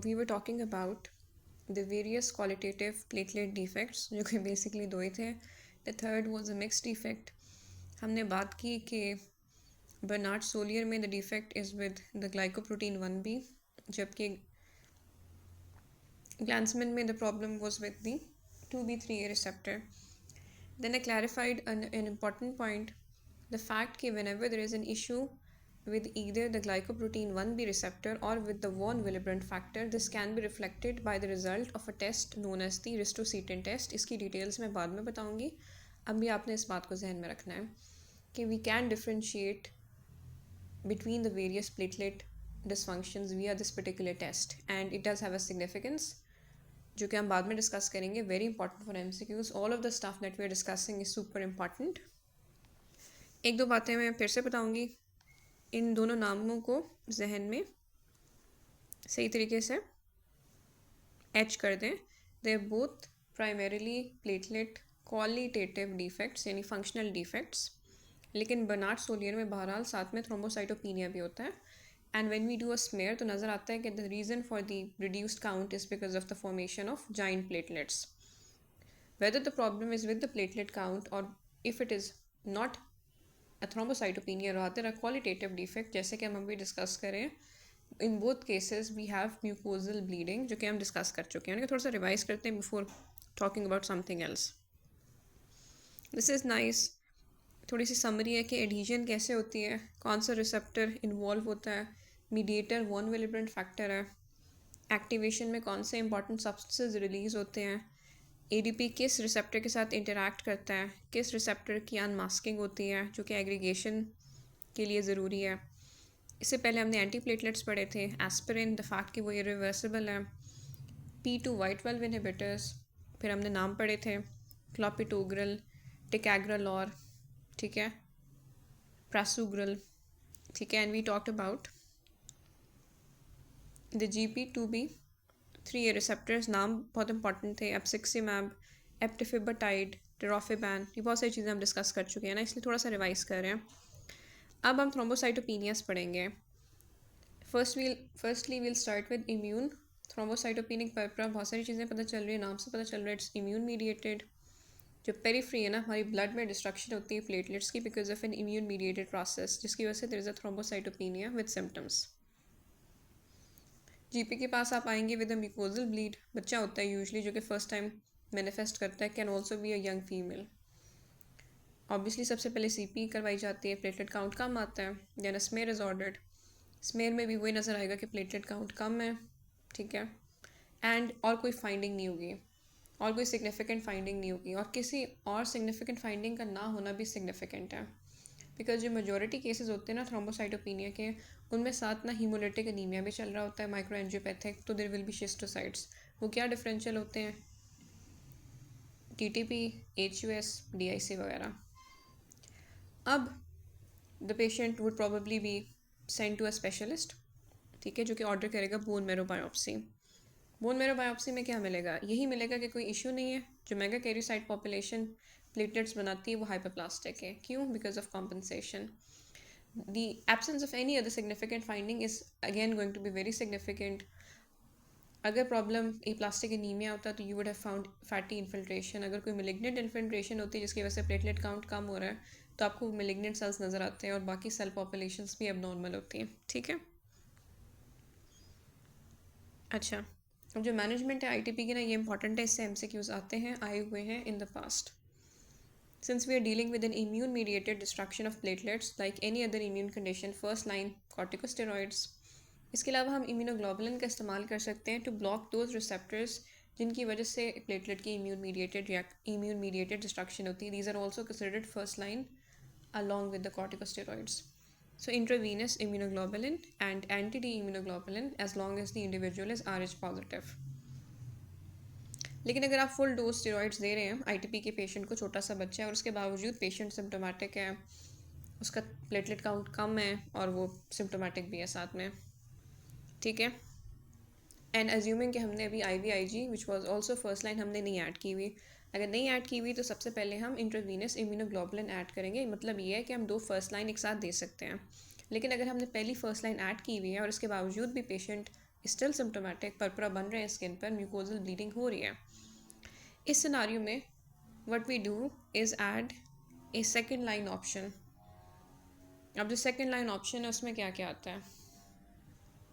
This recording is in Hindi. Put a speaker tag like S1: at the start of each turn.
S1: we were talking about the various qualitative platelet defects जो कि basically दो ही थे. The third was a mixed defect. हमने बात की कि बर्नार्ड सोलियर में the defect is with the glycoprotein 1b, जबकि Glanzmann में the problem was with the 2b3a receptor. Then I clarified an important point, the fact that whenever there is an issue with either the glycoprotein 1b receptor or with the von Willebrand factor, this can be reflected by the result of a test known as the ristocetin test. इसकी डिटेल्स मैं बाद में बताऊंगी. अभी आपने इस बात को जहन में रखना है कि we can differentiate between the various platelet dysfunctions via this particular test, and it does have a significance जो कि हम बाद में डिस्कस करेंगे. Very important for MCQs. All of the stuff that we are discussing is super important. एक दो बातें मैं फिर से बताऊंगी. इन दोनों नामों को जहन में सही तरीके से एच कर दें. They are both primarily platelet qualitative defects यानी फंक्शनल डिफेक्ट्स, लेकिन बर्नार्ड सोलियर में बहरहाल साथ में थ्रोम्बोसाइटोपिनिया भी होता है. And when we do a smear तो नज़र आता है कि the reason for the reduced count is because of the formation of giant platelets. Whether the problem is with the platelet count or if it is not a thrombocytopenia, rather a qualitative defect, जैसे कि हम अभी डिस्कस करें, in both cases we have mucosal bleeding जो कि हम डिस्कस कर चुके हैं. थोड़ा सा रिवाइज करते हैं before talking about something else. This is nice. थोड़ी सी समरी है कि एडहीजन कैसे होती है, कौन सा रिसेप्टर इन्वॉल्व होता है, मीडिएटर वॉन विलेब्रेंट फैक्टर है, एक्टिवेशन में कौन से इंपॉर्टेंट सब्सटेंसेस रिलीज़ होते हैं, एडीपी किस रिसेप्टर के साथ इंटरैक्ट करता है, किस रिसेप्टर की अनमास्किंग होती है जो कि एग्रीगेशन के लिए ज़रूरी है. इससे पहले हमने एंटी प्लेटलेट्स पढ़े थे, एस्पिरिन, द फैक्ट कि वो इरिवर्सिबल है, P2 Y12 इनहिबिटर्स, फिर हमने नाम पढ़े थे क्लोपिटोग्रल, टिकैग्रालॉर, ठीक है, प्रासुग्रल, ठीक है, and we talked about the GP2B3A receptors. नाम बहुत इंपॉर्टेंट थे, एप्सिक्सिमैब, एप्टिफिबाटाइड, टेरोफिबैन, ये बहुत सारी चीज़ें हम डिस्कस कर चुके हैं ना, इसलिए थोड़ा सा रिवाइज कर रहे हैं. अब हम थ्रोम्बोसाइटोपिनियास पढ़ेंगे. Firstly we'll start with immune thrombocytopenic purpura. बहुत सारी चीज़ें पता चल रही है, नाम से पता चल रहा है इट्स इम्यून मीडिएटेड. जो पेरीफ्री है ना, हमारी ब्लड में डिस्ट्रक्शन होती है प्लेटलेट्स की because of an immune mediated process, जिसकी वजह से there is a thrombocytopenia with symptoms. GP के पास आप आएंगे विद अ म्यूकोजल ब्लीड. बच्चा होता है यूजुअली जो कि फर्स्ट टाइम मैनिफेस्ट करता है, can also be a young female. Obviously सबसे पहले सीपी करवाई जाती है, प्लेटलेट काउंट कम आता है, then smear is ordered. Smear में भी वही नज़र आएगा कि प्लेटलेट काउंट कम है, ठीक है, एंड और कोई फाइंडिंग नहीं होगी, और कोई सिग्निफिकेंट फाइंडिंग नहीं होगी, और किसी और सिग्निफिकेंट फाइंडिंग का ना होना भी सिग्निफिकेंट है. बिकॉज जो मेजॉरिटी केसेस होते हैं ना थ्रोम्बोसाइटोपिनिया के, उनमें साथ ना हीमोलिटिक एनीमिया भी चल रहा होता है, माइक्रोएंजियोपैथिक, तो देयर विल बी शिस्टोसाइट्स. वो क्या डिफरेंशियल होते हैं, TTP, HUS, DIC वगैरह. अब the patient would probably be send to a specialist, ठीक है, जो कि ऑर्डर करेगा bone marrow biopsy. Bone marrow biopsy में क्या मिलेगा, यही मिलेगा कि कोई इशू नहीं है, जो मेगा कैरियोसाइट पॉपुलेशन प्लेटलेट्स बनाती है वो हाइपरप्लास्टिक है. क्यों? Because of compensation. The absence of any other significant finding is again going to be very significant. अगर प्रॉब्लम एप्लास्टिक एनीमिया होता तो you would have found fatty infiltration. अगर कोई मेलिग्नेंट इन्फिल्ट्रेशन होती है जिसकी वजह से प्लेटलेट काउंट कम हो रहा है, तो आपको मेलिग्नेंट सेल्स नज़र आते हैं और बाकी सेल पॉपुलेशंस भी एबनॉर्मल होती हैं, ठीक है. अच्छा, अब जो मैनेजमेंट है ITP की ना, ये इंपॉर्टेंट है, इससे MCQs आते हैं, आए हुए हैं in the past. Since we are dealing with an immune mediated destruction of platelets like any other immune condition, first line corticosteroids. इसके अलावा हम इम्यूनोग्लोबुलिन का इस्तेमाल कर सकते हैं टू ब्लॉक दोज रिसेप्टर्स जिनकी वजह से प्लेटलेट की इम्यून मीडिएटेड डिस्ट्रक्शन होती है. These are also considered first line along with the corticosteroids. So intravenous immunoglobulin and anti-D immunoglobulin as long as the individual is Rh positive. लेकिन अगर आप फुल डोज स्टेरॉइड्स दे रहे हैं ITP के पेशेंट को, छोटा सा बच्चा है और उसके बावजूद पेशेंट सिम्टोमेटिक है, उसका प्लेटलेट काउंट कम है और वो सिम्टोमेटिक भी है साथ में, ठीक है, एंड अज्यूमिंग कि हमने अभी IVIG which was also first line हमने नहीं ऐड की हुई. अगर नहीं ऐड की हुई तो सबसे पहले हम इंट्रावीनस इम्यूनोग्लोबुलिन ऐड करेंगे. मतलब ये है कि हम 2 फर्स्ट लाइन एक साथ दे सकते हैं. लेकिन अगर हमने पहली फर्स्ट लाइन ऐड की हुई है और इसके बावजूद भी पेशेंट स्टिल सिम्टोमेटिक, परपरा बन रहे हैं स्किन पर, म्यूकोजल ब्लीडिंग हो रही है, इस सिनारियो में what we do is add a second line option. अब जो सेकेंड लाइन ऑप्शन है उसमें क्या क्या आता है?